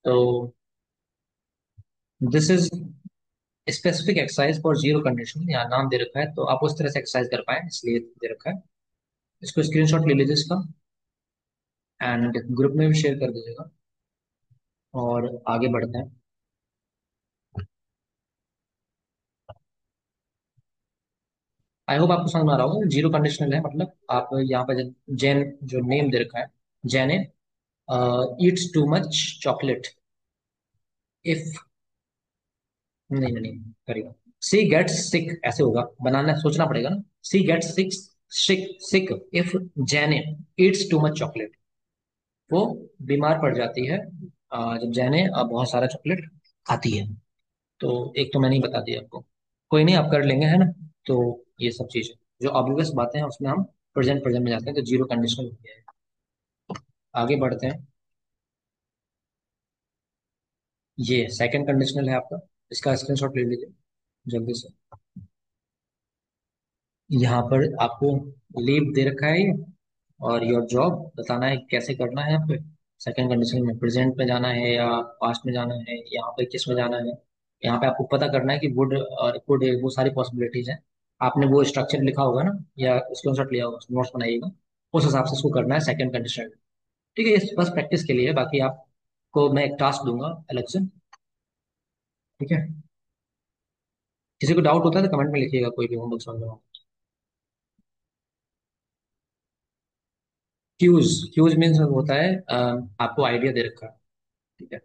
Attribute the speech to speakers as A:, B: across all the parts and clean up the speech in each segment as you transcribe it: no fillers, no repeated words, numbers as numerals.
A: तो this is specific exercise for zero condition, यहाँ नाम दे रखा है तो आप उस तरह से एक्सरसाइज कर पाए इसलिए दे रखा है। इसको स्क्रीनशॉट ले लीजिए इसका, एंड ग्रुप में भी शेयर कर दीजिएगा और आगे बढ़ते हैं। आई होप आपको समझ में आ रहा होगा। जीरो कंडीशनल है मतलब आप यहाँ पे जैन जो नेम दे रखा है, Jain Yeats too much chocolate if, नहीं नहीं नहीं, करेगा। सी गेट्स सिक ऐसे होगा, बनाना सोचना पड़ेगा ना। She gets sick, sick sick if Janey eats too much chocolate. वो बीमार पड़ जाती है जब जैने बहुत सारा चॉकलेट खाती है। तो एक तो मैंने ही बता दिया आपको, कोई नहीं आप कर लेंगे है ना। तो ये सब चीजें जो ऑब्वियस बातें हैं उसमें हम प्रेजेंट प्रेजेंट में जाते हैं, तो जीरो कंडीशनल हो गया है। आगे बढ़ते हैं। ये सेकंड कंडीशनल है आपका, इसका स्क्रीनशॉट ले लीजिए जल्दी से। यहाँ पर आपको लीव दे रखा है ये, और योर जॉब बताना है कैसे करना है यहाँ पे। सेकंड कंडीशन में प्रेजेंट में जाना है या पास्ट में जाना है, यहाँ पे किस में जाना है। यहाँ पे आपको पता करना है कि वुड और कुड, वो सारी पॉसिबिलिटीज हैं। आपने वो स्ट्रक्चर लिखा होगा ना, या स्क्रीनशॉट लिया होगा, नोट्स बनाइएगा, उस हिसाब से इसको करना है सेकंड कंडीशन। ठीक है, ये बस प्रैक्टिस के लिए है, बाकी आपको मैं एक टास्क दूंगा अलग से। ठीक है, किसी को डाउट होता है तो कमेंट में लिखिएगा, कोई भी होमवर्क समझ में हो। क्यूज, क्यूज मीन्स होता है आपको आइडिया दे रखा है। ठीक है,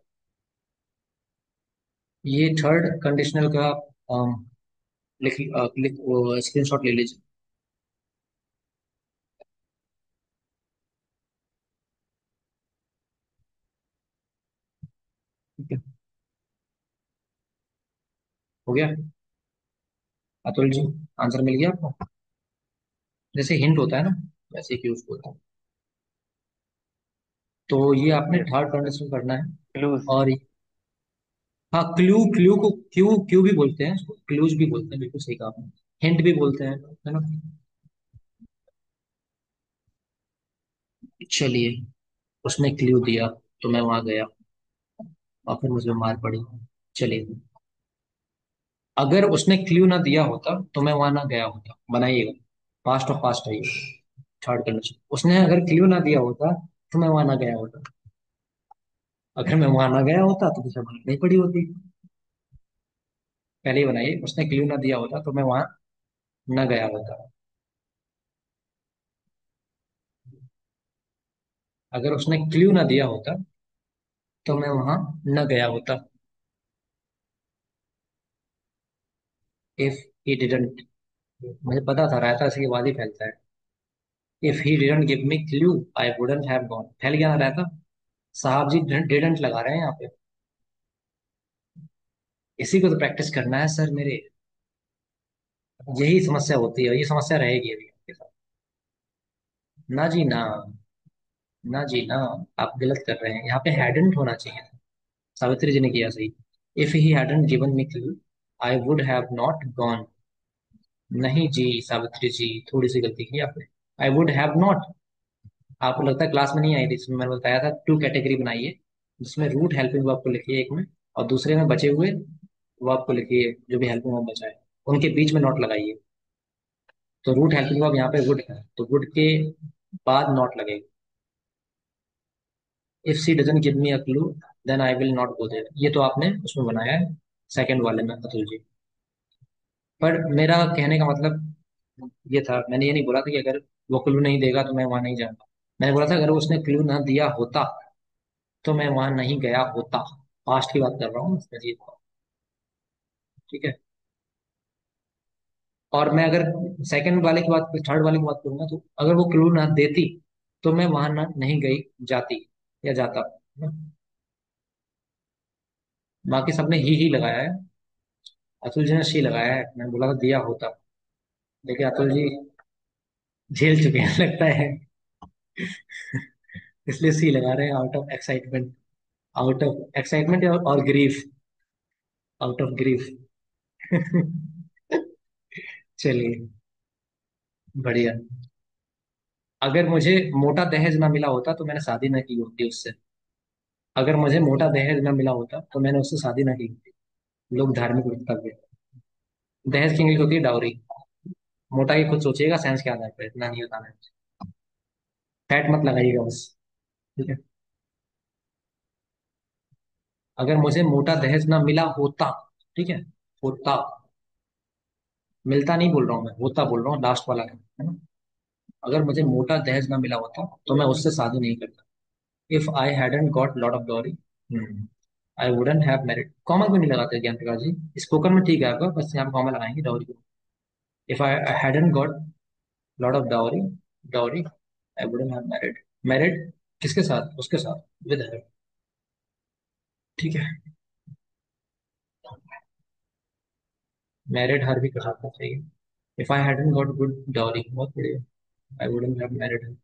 A: ये थर्ड कंडीशनल का लिख लिख स्क्रीन शॉट ले लीजिए। ठीक है, हो गया अतुल जी, आंसर मिल गया आपको। जैसे हिंट होता है ना, वैसे क्यूज बोलता है। तो ये आपने थर्ड कंडीशन करना है।
B: क्लूज।
A: और हाँ, क्लू, क्लू को क्यू क्यू भी बोलते हैं, क्लूज भी बोलते हैं, बिल्कुल सही कहा आपने। हिंट भी बोलते हैं, है ना। चलिए, उसने क्लू दिया तो मैं वहां गया और फिर मुझे मार पड़ी। चलिए, अगर उसने क्लू ना दिया होता तो मैं वहां ना गया होता, बनाइएगा। पास्ट और पास्ट है ये, थर्ड कंडीशन। उसने अगर क्लू ना दिया होता तो मैं वहां ना गया होता। अगर मैं वहां ना गया होता तो मुझे मार नहीं पड़ी होती। पहले ही बनाइए, उसने क्लू ना दिया होता तो मैं वहां ना गया होता। अगर उसने क्लू ना दिया होता तो मैं वहां न गया होता। इफ ही डिडंट, मुझे पता था रायता इसके बाद ही फैलता है। If he didn't give me clue I wouldn't have gone, फैल गया ना रायता। साहब जी डिडंट लगा रहे हैं यहाँ पे। इसी को तो प्रैक्टिस करना है सर मेरे। यही समस्या होती है, ये समस्या रहेगी अभी आपके साथ। ना जी ना, ना जी ना, आप गलत कर रहे हैं, यहाँ पे हैडंट होना चाहिए था। सावित्री जी ने किया सही। If he hadn't given me clue I would have not gone. नहीं जी सावित्री जी, थोड़ी सी गलती की आपने। आई वुड हैव नॉट, आपको लगता है क्लास में नहीं आई थी, इसमें मैंने बताया था टू कैटेगरी बनाइए, जिसमें रूट हेल्पिंग वर्ब को लिखिए एक में, और दूसरे में बचे हुए वर्ब को लिखिए जो भी हेल्पिंग वर्ब बचा है, उनके बीच में नॉट लगाइए। तो रूट हेल्पिंग वर्ब यहाँ पे वुड है, तो वुड के बाद नॉट लगेगा। If she doesn't give me a clue then I will not go there, ये तो आपने उसमें बनाया है सेकंड वाले में अतुल जी। पर मेरा कहने का मतलब ये था, मैंने ये नहीं बोला था कि अगर वो क्लू नहीं देगा तो मैं वहां नहीं जाऊंगा। मैंने बोला था अगर उसने क्लू ना दिया होता तो मैं वहां नहीं गया होता। पास्ट की बात कर रहा हूँ इसमें जी। ठीक है, और मैं अगर सेकंड वाले की बात, थर्ड वाले की बात करूंगा, तो अगर वो क्लू ना देती तो मैं वहां ना नहीं गई जाती या जाता। बाकी सबने ही लगाया है, अतुल जी ने शी लगाया है, मैंने बोला था दिया होता। देखिए अतुल जी झेल चुके हैं लगता है, इसलिए सी लगा रहे हैं, out of excitement. Out of excitement और ग्रीफ, आउट ऑफ ग्रीफ। चलिए, बढ़िया। अगर मुझे मोटा दहेज ना मिला होता तो मैंने शादी ना की होती उससे। अगर मुझे मोटा दहेज न मिला होता तो मैंने उससे शादी ना की होती। लोग धार्मिक वक्तव्य। दहेज की इंग्लिश होती है डाउरी। मोटा की खुद सोचिएगा साइंस के आधार पर, इतना नहीं बताना है। फैट मत लगाइएगा बस। ठीक है। अगर मुझे मोटा दहेज ना मिला होता, ठीक है, होता, मिलता नहीं बोल रहा हूँ मैं, होता बोल रहा हूँ, लास्ट वाला है ना। अगर मुझे मोटा दहेज ना मिला होता तो मैं उससे शादी नहीं करता। If I hadn't got lot of dowry, I wouldn't have married. Comma क्यों नहीं लगाते ज्ञान प्रकाश जी? स्पोकन में ठीक है आपका, बस यहाँ पे कॉमन लगाएंगे डॉरी को। If I hadn't got lot of dowry, dowry, I wouldn't have married. Married किसके साथ? उसके साथ, विद हर। ठीक है। मैरिड हर भी कर सकना चाहिए। If I hadn't got good dowry, बहुत बढ़िया, आई वुडंट हैव मैरिड।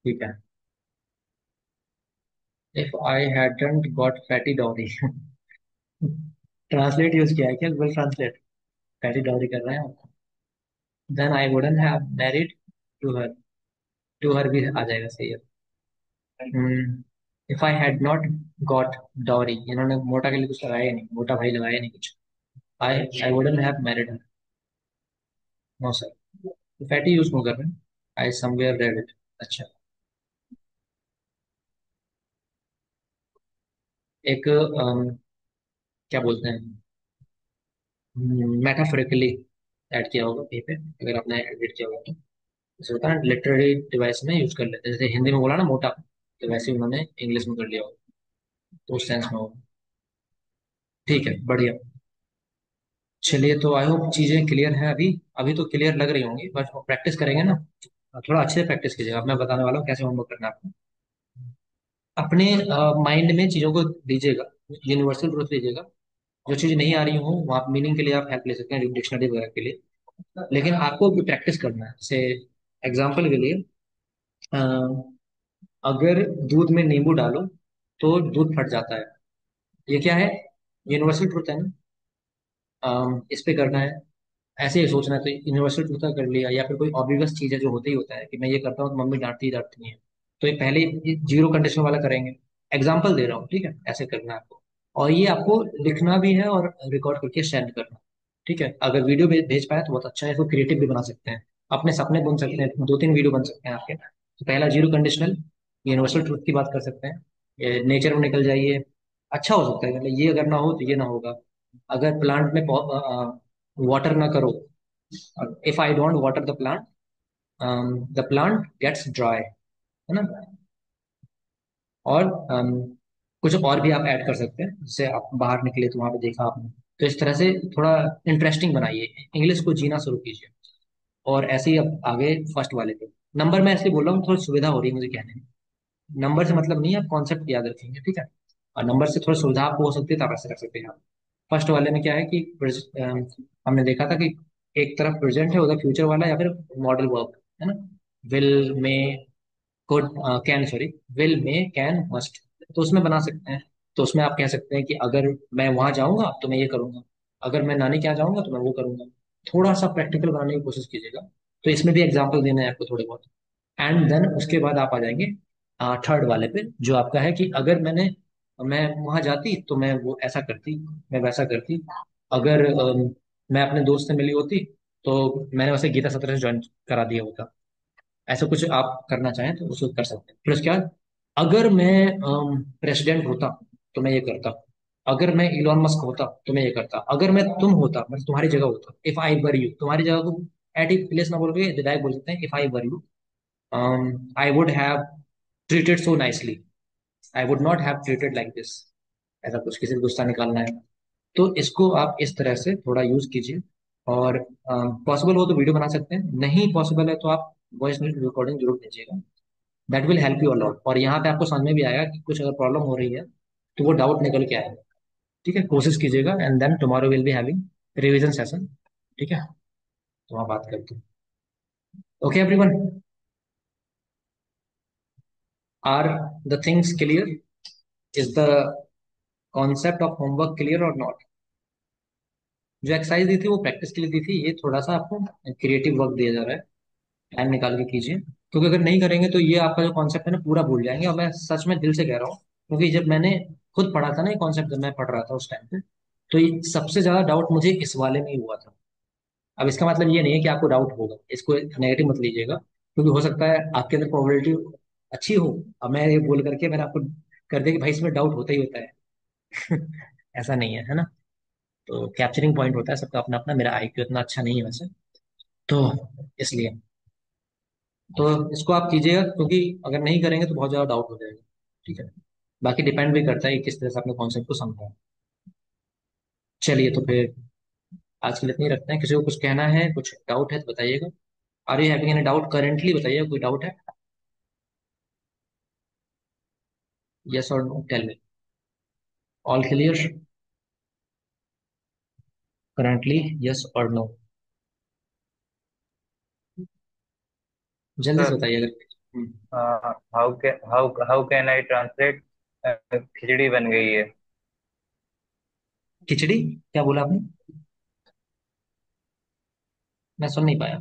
A: ठीक है। If I hadn't got fatty dowry. Translate use किया है क्या? Google translate. फैटी डॉरी कर रहे हैं। Then I wouldn't have married to her. To her भी आ जाएगा, सही है। If I had not got dowry, इन्होंने मोटा के लिए कुछ लगाया ही नहीं, मोटा भाई लगाया नहीं कुछ। I I wouldn't have married her. No sir. Fatty use क्यों कर रहे हैं? I somewhere read it. अच्छा। एक क्या बोलते हैं, मेटाफोरिकली ऐड किया होगा कहीं पे, अगर आपने एडिट किया होगा तो। जैसे होता है ना, लिटरेरी डिवाइस में यूज कर लेते हैं, जैसे हिंदी में बोला ना मोटा, तो वैसे ही उन्होंने इंग्लिश में कर लिया होगा, तो उस सेंस में होगा। ठीक है, बढ़िया। चलिए, तो आई होप चीजें क्लियर है अभी। अभी तो क्लियर लग रही होंगी, बस प्रैक्टिस करेंगे ना। थोड़ा अच्छे से प्रैक्टिस कीजिएगा। अब मैं बताने वाला हूँ कैसे होमवर्क करना है आपको। अपने माइंड में चीजों को दीजिएगा, यूनिवर्सल ट्रूथ लीजिएगा। जो चीज नहीं आ रही हो वहाँ मीनिंग के लिए आप हेल्प ले सकते हैं डिक्शनरी वगैरह के लिए। लेकिन आपको भी प्रैक्टिस करना है। जैसे एग्जाम्पल के लिए, अ, अगर दूध में नींबू डालो तो दूध फट जाता है। ये क्या है? यूनिवर्सल ट्रूथ है ना। इस पे करना है। ऐसे ही सोचना है, तो यूनिवर्सल ट्रूथ कर लिया, या फिर कोई ऑब्वियस चीज है जो होता ही होता है कि मैं ये करता हूँ तो मम्मी डांटती ही डांटती है। तो ये पहले जीरो कंडीशन वाला करेंगे। एग्जाम्पल दे रहा हूँ, ठीक है, ऐसे करना है आपको। और ये आपको लिखना भी है और रिकॉर्ड करके सेंड करना। ठीक है, अगर वीडियो भेज पाए तो बहुत अच्छा है, इसको क्रिएटिव भी बना सकते हैं। अपने सपने बुन सकते हैं, दो तीन वीडियो बन सकते हैं आपके। तो पहला जीरो कंडीशनल, यूनिवर्सल ट्रूथ की बात कर सकते हैं, नेचर में निकल जाइए। अच्छा हो सकता है, मतलब ये अगर ना हो तो ये ना होगा। अगर प्लांट में वाटर ना करो, if I don't water the plant gets dry, है ना। और कुछ और भी आप ऐड कर सकते हैं, जैसे आप बाहर निकले तो वहां पे देखा आपने। तो इस तरह से थोड़ा इंटरेस्टिंग बनाइए, इंग्लिश को जीना शुरू कीजिए। और ऐसे ही अब आगे फर्स्ट वाले पे। नंबर मैं इसलिए बोल रहा हूँ, थोड़ी सुविधा हो रही है मुझे कहने में। नंबर से मतलब नहीं है, आप कॉन्सेप्ट याद रखेंगे, ठीक है। और नंबर से थोड़ी सुविधा आपको हो सकती है, तो आप ऐसे रख सकते हैं आप। फर्स्ट वाले में क्या है कि हमने देखा था कि एक तरफ प्रेजेंट है, उधर फ्यूचर वाला या फिर मॉडल वर्ब, है ना। विल, में, कुड, कैन, सॉरी, विल, में, कैन, मस्ट। तो उसमें बना सकते हैं। तो उसमें आप कह सकते हैं कि अगर मैं वहां जाऊंगा तो मैं ये करूंगा, अगर मैं नानी के यहाँ जाऊंगा तो मैं वो करूंगा। थोड़ा सा प्रैक्टिकल बनाने की कोशिश कीजिएगा। तो इसमें भी एग्जाम्पल देने हैं आपको थोड़े बहुत। एंड देन उसके बाद आप आ जाएंगे थर्ड वाले पे, जो आपका है कि अगर मैं वहां जाती तो मैं वो ऐसा करती, मैं वैसा करती। अगर मैं अपने दोस्त से मिली होती तो मैंने उसे गीता सत्र से ज्वाइन करा दिया होता। ऐसा कुछ आप करना चाहें तो उसको कर सकते हैं। फिर उसके बाद, अगर मैं प्रेसिडेंट होता तो मैं ये करता। अगर मैं इलॉन मस्क होता तो मैं ये करता। अगर मैं तुम होता, मैं तुम्हारी जगह होता, इफ आई वर यू, तुम्हारी जगह को एट ई प्लेस ना बोल के डायरेक्ट बोल सकते हैं, if I were you I would have treated so nicely, I would not have treated like this. ऐसा कुछ किसी को गुस्सा निकालना है तो इसको आप इस तरह से थोड़ा यूज कीजिए। और पॉसिबल हो तो वीडियो बना सकते हैं, नहीं पॉसिबल है तो आप वॉइस रिकॉर्डिंग जरूर भेजिएगा। That will help you a lot. और यहाँ पे आपको समझ में भी आएगा कि कुछ अगर प्रॉब्लम हो रही है तो वो डाउट निकल के आएगा। ठीक है, कोशिश कीजिएगा। And then tomorrow will be having revision session. ठीक है, तो वहाँ बात करते हैं। Okay everyone, are the things clear? Is the concept of homework clear or not? जो एक्सरसाइज दी थी वो प्रैक्टिस के लिए दी थी, ये थोड़ा सा आपको क्रिएटिव वर्क दिया जा रहा है। टाइम निकाल के कीजिए, क्योंकि अगर नहीं करेंगे तो ये आपका जो कॉन्सेप्ट है ना पूरा भूल जाएंगे। और मैं सच में दिल से कह रहा हूँ, क्योंकि जब मैंने खुद पढ़ा था ना ये कॉन्सेप्ट, जब मैं पढ़ रहा था उस टाइम पे, तो ये सबसे ज्यादा डाउट मुझे इस वाले में ही हुआ था। अब इसका मतलब ये नहीं है कि आपको डाउट होगा, इसको नेगेटिव मत लीजिएगा, क्योंकि हो सकता है आपके अंदर प्रोबेबिलिटी अच्छी हो। अब मैं ये बोल करके मैंने आपको कर दिया कि भाई इसमें डाउट होता ही होता है। ऐसा नहीं है, है ना। तो कैप्चरिंग पॉइंट होता है सबका अपना अपना, मेरा आईक्यू इतना अच्छा नहीं है वैसे, तो इसलिए तो इसको आप कीजिएगा, क्योंकि अगर नहीं करेंगे तो बहुत ज्यादा डाउट हो जाएगा। ठीक है। बाकी डिपेंड भी करता है कि किस तरह से आपने कॉन्सेप्ट को समझा है। चलिए तो फिर आज के लिए इतना ही रखते हैं। किसी को कुछ कहना है, कुछ डाउट है तो बताइएगा। Are you having any doubt currently, बताइए कोई डाउट है। Yes or no, tell me. All clear currently, yes or no. जल्दी से
B: सर,
A: बताइए अगर
B: हाउ कैन आई ट्रांसलेट? खिचड़ी बन गई है।
A: खिचड़ी क्या बोला आपने? मैं सुन नहीं पाया।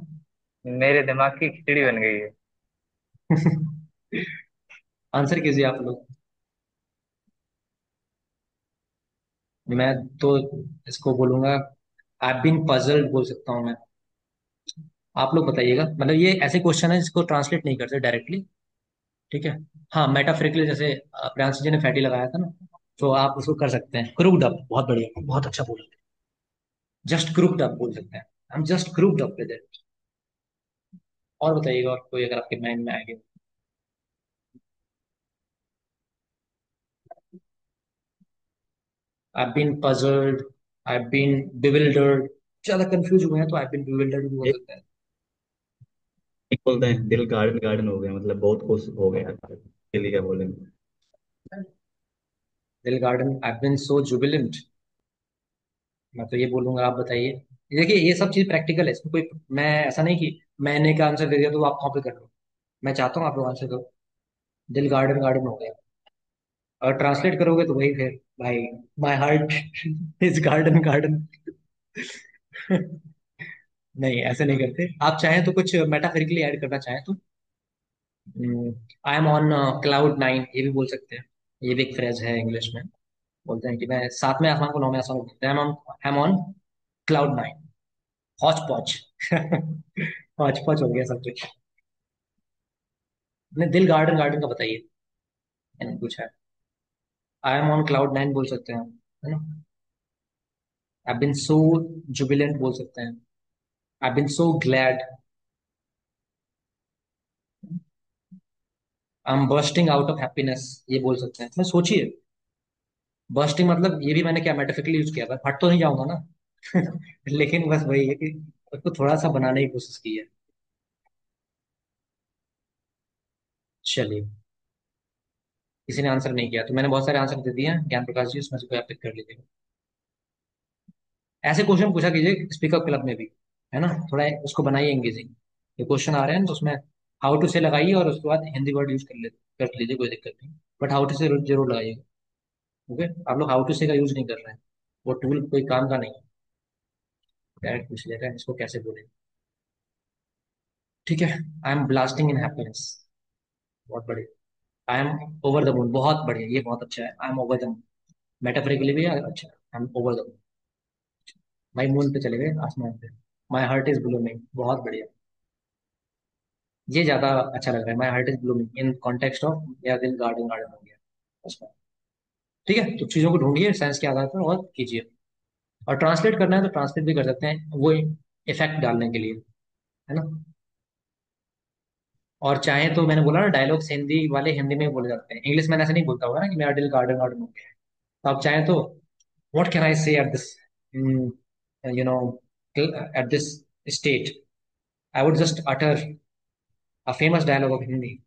B: मेरे दिमाग की खिचड़ी बन गई है।
A: आंसर कीजिए आप लोग। मैं तो इसको बोलूंगा आई बीन पजल्ड बोल सकता हूँ मैं। आप लोग बताइएगा, मतलब ये ऐसे क्वेश्चन है जिसको ट्रांसलेट नहीं करते डायरेक्टली। ठीक है। हाँ, मेटाफोरिकली, जैसे प्रियांश जी ने फैटी लगाया था ना, तो आप उसको कर सकते हैं क्रूड अप, बहुत बढ़िया, बहुत अच्छा बोला। जस्ट क्रूड अप बोल सकते हैं, हम just crude up with it. और बताइएगा, और कोई अगर आपके माइंड में आएगा। I been puzzled, I been bewildered, ज्यादा कंफ्यूज हुए हैं तो आई बीन बिविल्डर्ड भी बोल
B: एक
A: सकते हैं।
B: एक बोलते हैं दिल गार्डन गार्डन हो गया, मतलब बहुत खुश हो गया के लिए क्या बोलेंगे?
A: दिल garden, I been so jubilant. मैं तो ये बोलूंगा, आप बताइए। देखिए ये सब चीज प्रैक्टिकल है, इसमें कोई, मैं ऐसा नहीं कि मैंने का आंसर दे दिया तो आप कॉपी कर लो। मैं चाहता हूँ आप लोग आंसर दो। दिल गार्डन गार्डन हो गया। और ट्रांसलेट करोगे तो वही फिर, भाई my heart is garden garden. नहीं, ऐसे नहीं करते। आप चाहें तो कुछ मेटाफोरिकली ऐड करना चाहें तो आई एम ऑन क्लाउड नाइन, ये भी बोल सकते हैं। ये भी एक फ्रेज है इंग्लिश में। बोलते हैं कि मैं सातवें आसमान को नौवें आसमान को बोलते हैं, I am on cloud nine. Hotchpotch. Hotchpotch हो गया सब कुछ। अपने दिल गार्डन गार्डन का बताइए, मैंने पूछा है। आई एम ऑन क्लाउड नाइन बोल सकते हैं, है ना। आई बीन सो जुबिलेंट बोल सकते हैं। I been so glad. I am bursting out of happiness, ये बोल सकते हैं। मैं सोचिए, बर्स्टिंग मतलब ये भी मैंने क्या मेटाफिकली यूज किया था, फट तो नहीं जाऊंगा ना। लेकिन बस वही है कि उसको थोड़ा सा बनाने की कोशिश की है। चलिए, किसी ने आंसर नहीं किया तो मैंने बहुत सारे आंसर दे दिए हैं, ज्ञान प्रकाश जी, उसमें से कोई आप पिक कर लीजिएगा। ऐसे क्वेश्चन पूछा कीजिए स्पीकअप क्लब में भी, है ना। थोड़ा उसको बनाइए एंगेजिंग। ये क्वेश्चन आ रहे हैं तो उसमें हाउ टू से लगाइए, और उसके बाद हिंदी वर्ड यूज कर लीजिए, कोई दिक्कत नहीं। बट हाउ टू से जरूर लगाइएगा। ओके। आप लोग हाउ टू से का यूज नहीं कर रहे हैं, वो टूल कोई काम का नहीं है। डायरेक्ट पूछ लेगा इसको कैसे बोले। ठीक है। I am blasting in happiness, बहुत बढ़िया। I am over the moon, बहुत बढ़िया, ये बहुत अच्छा है। I am over the moon, metaphorically भी अच्छा है। I am over the moon, भाई मून पे चले गए, आसमान पे। माई हार्ट इज ब्लूमिंग, बहुत बढ़िया। ये ज्यादा अच्छा लग रहा है, my heart is blooming in context of मेरा दिल गार्डन गार्डन हो गया उसमें। ठीक है, तो चीजों को ढूंढिए साइंस के आधार पर और कीजिए। और ट्रांसलेट करना है तो ट्रांसलेट भी कर सकते हैं, वो इफेक्ट डालने के लिए, है ना। और चाहे तो मैंने बोला ना, डायलॉग्स हिंदी वाले हिंदी में बोले जाते हैं, इंग्लिश में ऐसे नहीं बोलता होगा ना कि मेरा दिल गार्डन गार्डन हो गया है। तो आप चाहें तो what can I say at this, you know, at this state, I would just utter a famous dialogue of Hindi,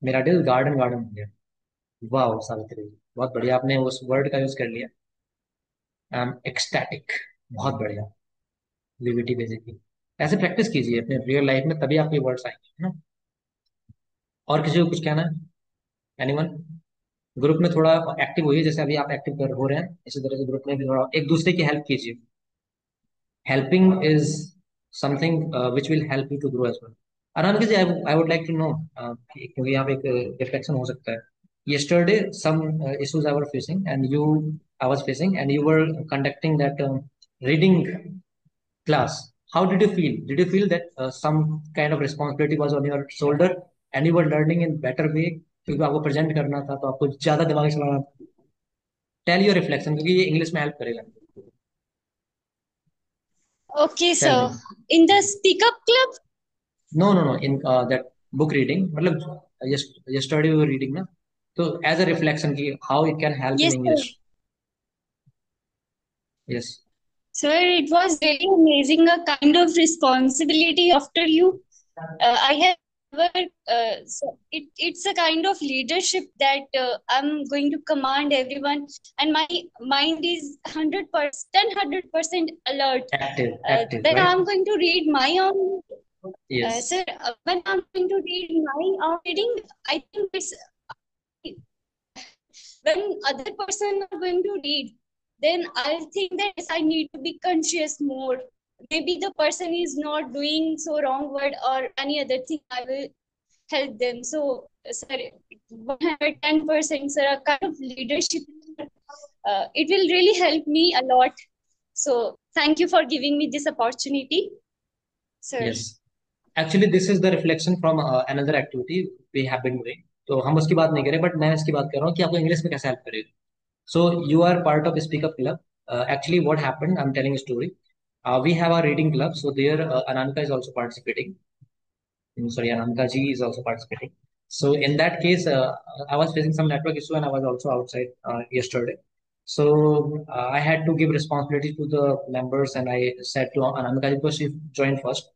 A: मेरा दिल गार्डन गार्डन हो गया। वाह सावित्री जी, बहुत बढ़िया, आपने उस वर्ड का यूज कर लिया। आई एम एक्सटैटिक, बहुत बढ़िया। लिविटी बेसिकली। ऐसे प्रैक्टिस कीजिए अपने रियल लाइफ में, तभी आपके वर्ड्स आएंगे, है ना। और किसी को कुछ कहना है? एनीवन? ग्रुप में थोड़ा एक्टिव होइए, जैसे अभी आप एक्टिव कर हो रहे हैं, इसी तरह से ग्रुप में भी थोड़ा एक दूसरे की हेल्प कीजिए। Helping is something which will help you to grow as well. Anamika ji, I would like to know, क्योंकि यहाँ पे एक रिफ्लेक्शन हो सकता है. Yesterday, some issues I was facing, and I was facing, and you were conducting that reading class. How did you feel? Did you feel that some kind of responsibility was on your shoulder, and you were learning in better way? क्योंकि आपको present करना था, तो आपको ज्यादा दिमाग चलाना था. टेल योर रिफ्लेक्शन, क्योंकि ये इंग्लिश में हेल्प करेगा.
C: Okay,
A: tell me.
C: so in the Speak Up Club,
A: no no no, in that book reading, मतलब yesterday you were reading ना, तो एज अ रिफ्लेक्शन की how it can help in
C: yes, sir.
A: English. Yes.
C: Sir, it was really amazing, a kind of responsibility after you. I have never, it's a kind of leadership that I'm going to command everyone, and my mind is 100%, 100% alert.
A: Active,
C: Then
A: right?
C: I'm going to read my own,
A: Yes.
C: sir, when I'm going to read my own reading, I think it's when other person are going to read, then I'll think that yes, I need to be conscious more. Maybe the person is not doing so wrong word or any other thing, I will help them. So sir, 110%, sir, a kind of leadership, it will really help me a lot. So thank you for giving me this opportunity, sir.
A: Yes. Actually, this is the reflection from another activity we have been doing. तो हम उसकी बात नहीं करें, but मैं इसकी बात कर रहा हूँ कि आपको इंग्लिश में कैसे हेल्प करेगा. So you are part of Speak Up Club. Actually, what happened? I'm telling a story. We have a reading club, so there Anamika is also participating. Sorry, Anamika ji is also participating. So in that case, I was facing some network issue and I was also outside yesterday. So I had to give responsibility to the members, and I said to Anamika ji, because she joined first,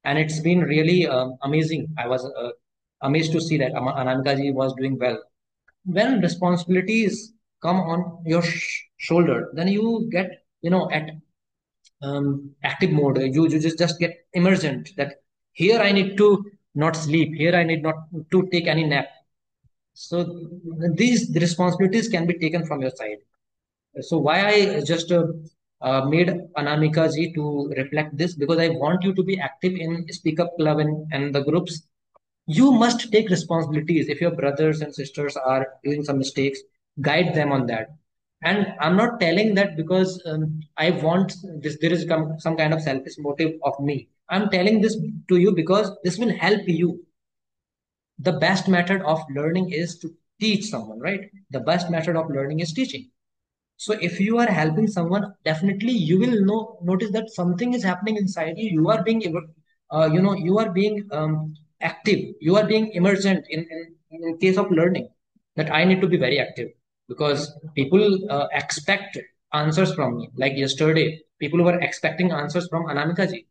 A: and it's been really amazing. I was amazed to see that Anamika ji was doing well. When responsibilities come on your shoulder, then you get, at active mode. You just get emergent that here I need to not sleep, here I need not to take any nap. So these the responsibilities can be taken from your side. So why I just made Anamika ji to reflect this, because I want you to be active in Speak Up Club and the groups. You must take responsibilities. If your brothers and sisters are doing some mistakes, guide them on that. And I'm not telling that because I want this, there is some kind of selfish motive of me. I'm telling this to you because this will help you. The best method of learning is to teach someone, right? The best method of learning is teaching. So if you are helping someone, definitely you will notice that something is happening inside you. You are being, you are being active. You are being emergent in case of learning. That I need to be very active, because people expect answers from me. Like yesterday, people were expecting answers from Anamika ji.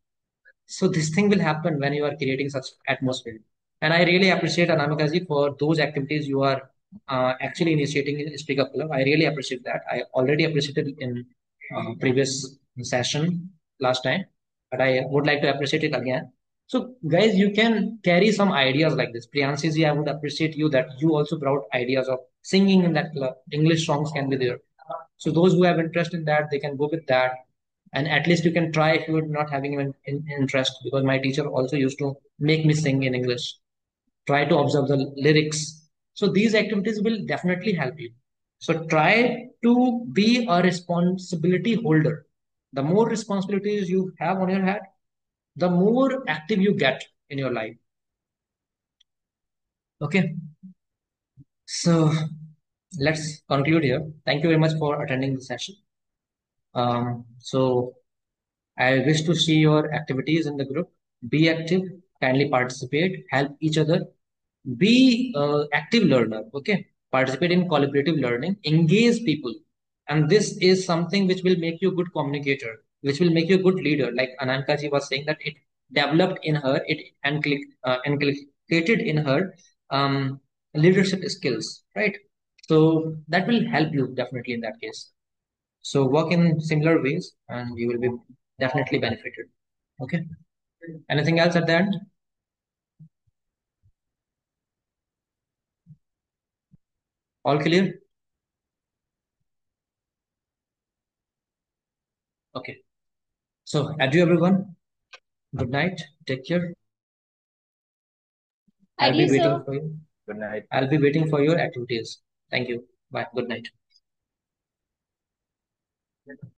A: So this thing will happen when you are creating such atmosphere. And I really appreciate Anamika ji for those activities you are actually initiating in Speak Up Club. I really appreciate that. I already appreciated in previous session last time, but I would like to appreciate it again. So guys, you can carry some ideas like this. Priyanshi ji, I would appreciate you that you also brought ideas of singing in that club. English songs can be there. So those who have interest in that, they can go with that. And at least you can try if you're not having even interest, because my teacher also used to make me sing in English. Try to observe the lyrics. So these activities will definitely help you. So try to be a responsibility holder. The more responsibilities you have on your head, the more active you get in your life. Okay, so let's conclude here. Thank you very much for attending the session. So I wish to see your activities in the group. Be active, kindly participate, help each other. Be active learner. Okay, participate in collaborative learning. Engage people, and this is something which will make you a good communicator, which will make you a good leader. Like Ananka ji was saying that it developed in her, it inculcated in her leadership skills, right? So that will help you definitely in that case. So work in similar ways and you will be definitely benefited. Okay. Anything else at the end? All clear? Okay. So adieu everyone. Good night. Take care. I'll be
C: Ideas,
A: waiting
C: sir.
A: for you.
B: Good night.
A: I'll be waiting for your activities. Thank you. Bye. Good night.